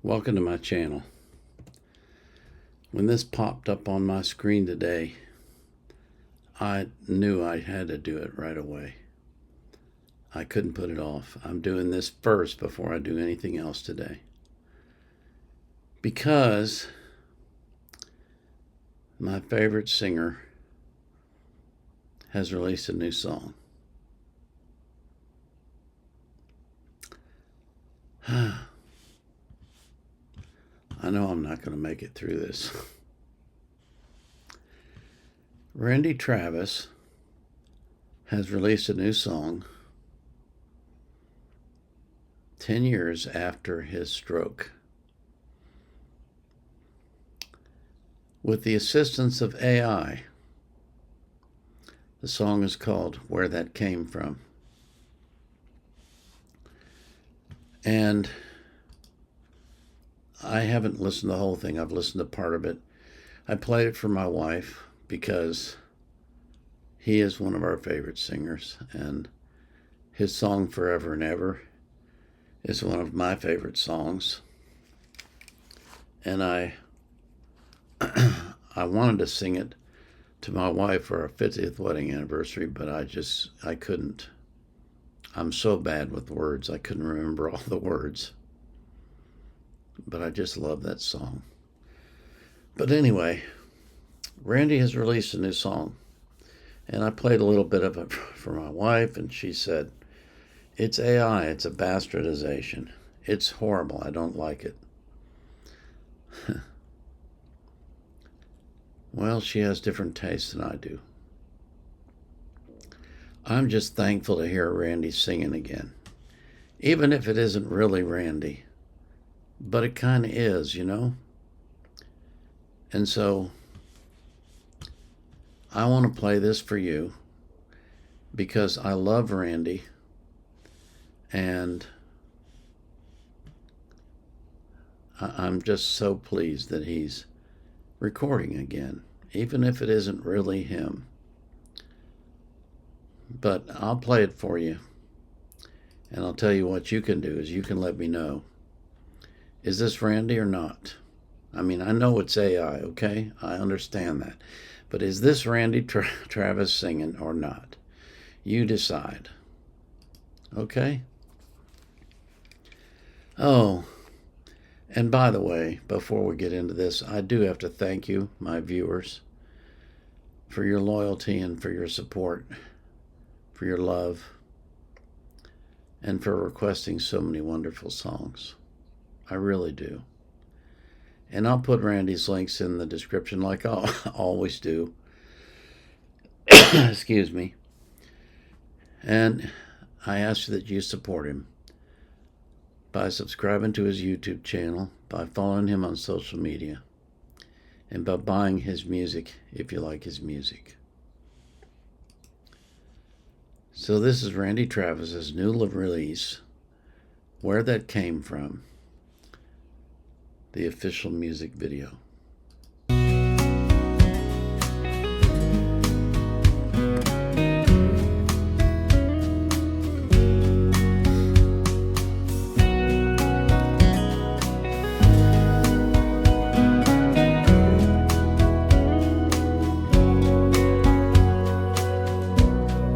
Welcome to my channel. When this popped up on my screen today, I knew I had to do it right away. I couldn't put it off. I'm doing this first before I do anything else today. Because my favorite singer has released a new song. I know I'm not going to make it through this. Randy Travis has released a new song 10 years after his stroke. With the assistance of AI, the song is called Where That Came From. And I haven't listened to the whole thing. I've listened to part of it. I played it for my wife because he is one of our favorite singers, and his song Forever and Ever is one of my favorite songs. And I wanted to sing it to my wife for our 50th wedding anniversary, but I couldn't. I'm so bad with words. I couldn't remember all the words. But I just love that song. But anyway, Randy has released a new song. And I played a little bit of it for my wife, and she said, it's AI, it's a bastardization. It's horrible, I don't like it. Well, she has different tastes than I do. I'm just thankful to hear Randy singing again. Even if it isn't really Randy. But it kind of is, you know? And so I want to play this for you because I love Randy, and I'm just so pleased that he's recording again, even if it isn't really him. But I'll play it for you, and I'll tell you what you can do is you can let me know. Is this Randy or not? I mean, I know it's AI, okay? I understand that. But is this Randy Travis singing or not? You decide. Okay? Oh, and by the way, before we get into this, I do have to thank you, my viewers, for your loyalty and for your support, for your love, and for requesting so many wonderful songs. I really do. And I'll put Randy's links in the description like I always do. Excuse me. And I ask that you support him by subscribing to his YouTube channel, by following him on social media, and by buying his music if you like his music. So this is Randy Travis's new release, Where That Came From, the official music video.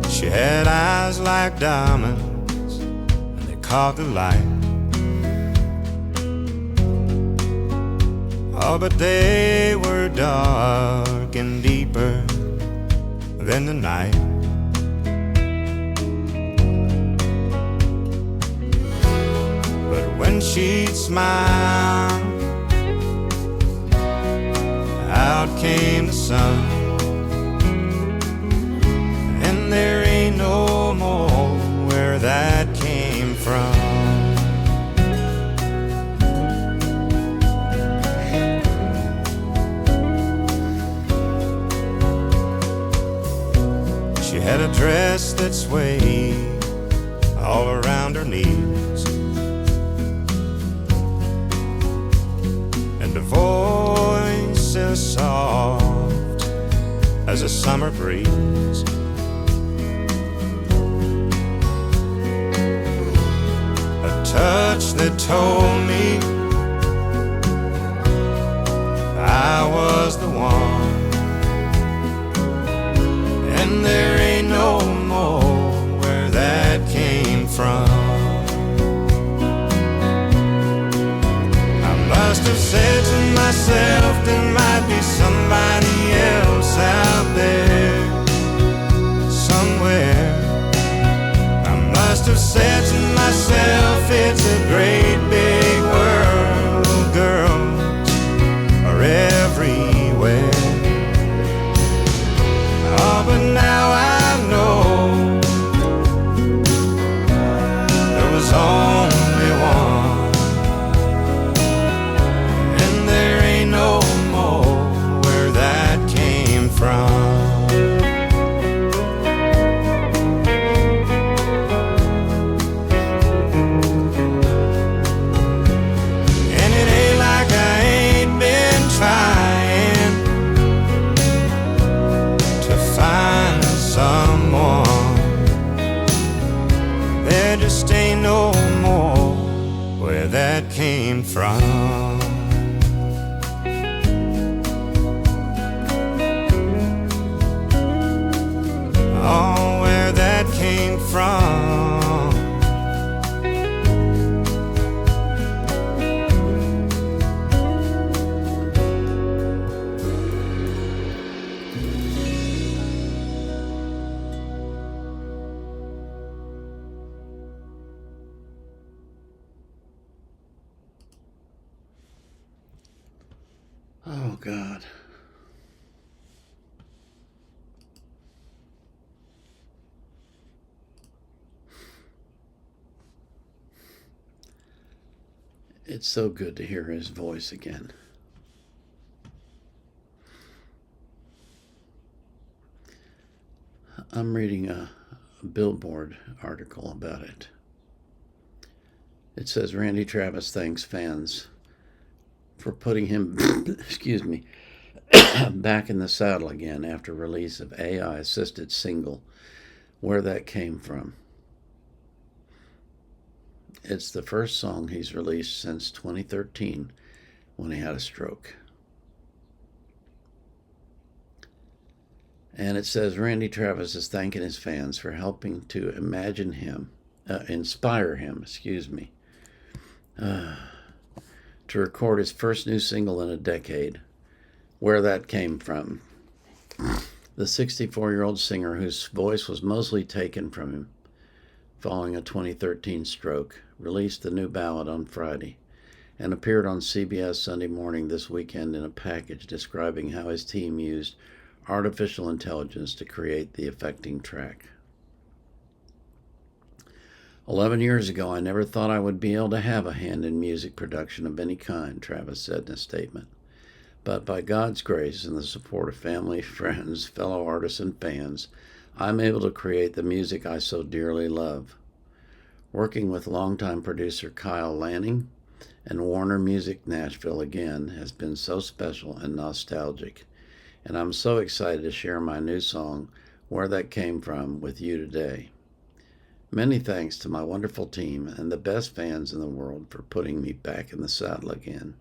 She had eyes like diamonds, and they caught the light. Oh, but they were dark and deeper than the night. But when she'd smile, out came the sun, and there ain't no more where that came from. She had a dress that swayed all around her knees, and a voice as soft as a summer breeze. touch that told me have said to myself, it's a great big world, girls are everywhere. Oh, but now I know there was only one, and there ain't no more where that came from. And it ain't like I ain't been trying to find someone. There just ain't no more where that came from. Oh, where that came from. Oh, God. It's so good to hear his voice again. I'm reading a Billboard article about it. It says Randy Travis thanks fans for putting him, excuse me, back in the saddle again after release of AI-assisted single, Where That Came From. It's the first song he's released since 2013 when he had a stroke. And it says Randy Travis is thanking his fans for helping to inspire him, to record his first new single in a decade, Where That Came From. The 64-year-old singer, whose voice was mostly taken from him following a 2013 stroke, released the new ballad on Friday and appeared on CBS Sunday Morning this weekend in a package describing how his team used artificial intelligence to create the affecting track. 11 years ago, I never thought I would be able to have a hand in music production of any kind, Travis said in a statement. But by God's grace and the support of family, friends, fellow artists, and fans, I'm able to create the music I so dearly love. Working with longtime producer Kyle Lanning and Warner Music Nashville again has been so special and nostalgic. And I'm so excited to share my new song, Where That Came From, with you today. Many thanks to my wonderful team and the best fans in the world for putting me back in the saddle again.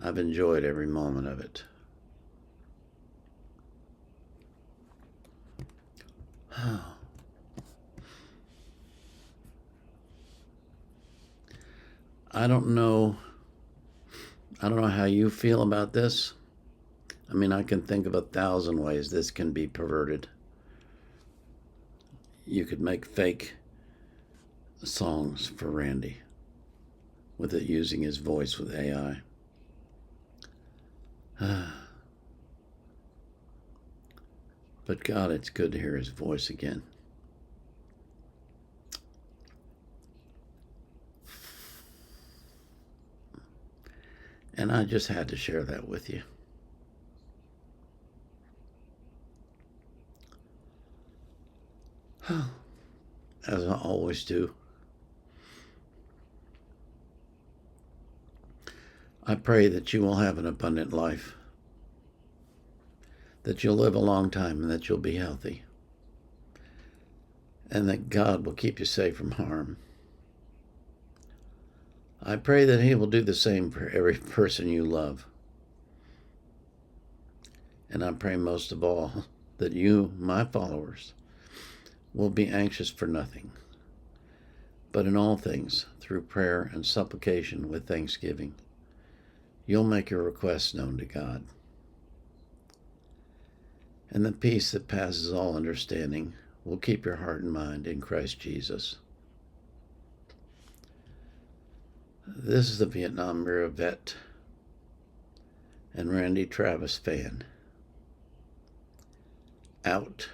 I've enjoyed every moment of it. I don't know how you feel about this. I mean, I can think of 1,000 ways this can be perverted. You could make fake songs for Randy with it using his voice with AI. But God, it's good to hear his voice again. And I just had to share that with you. As I always do. I pray that you will have an abundant life, that you'll live a long time, and that you'll be healthy, and that God will keep you safe from harm. I pray that He will do the same for every person you love. And I pray most of all that you, my followers, will be anxious for nothing, but in all things, through prayer and supplication with thanksgiving, you'll make your requests known to God. And the peace that passes all understanding will keep your heart and mind in Christ Jesus. This is the Vietnam era vet and Randy Travis fan. Out.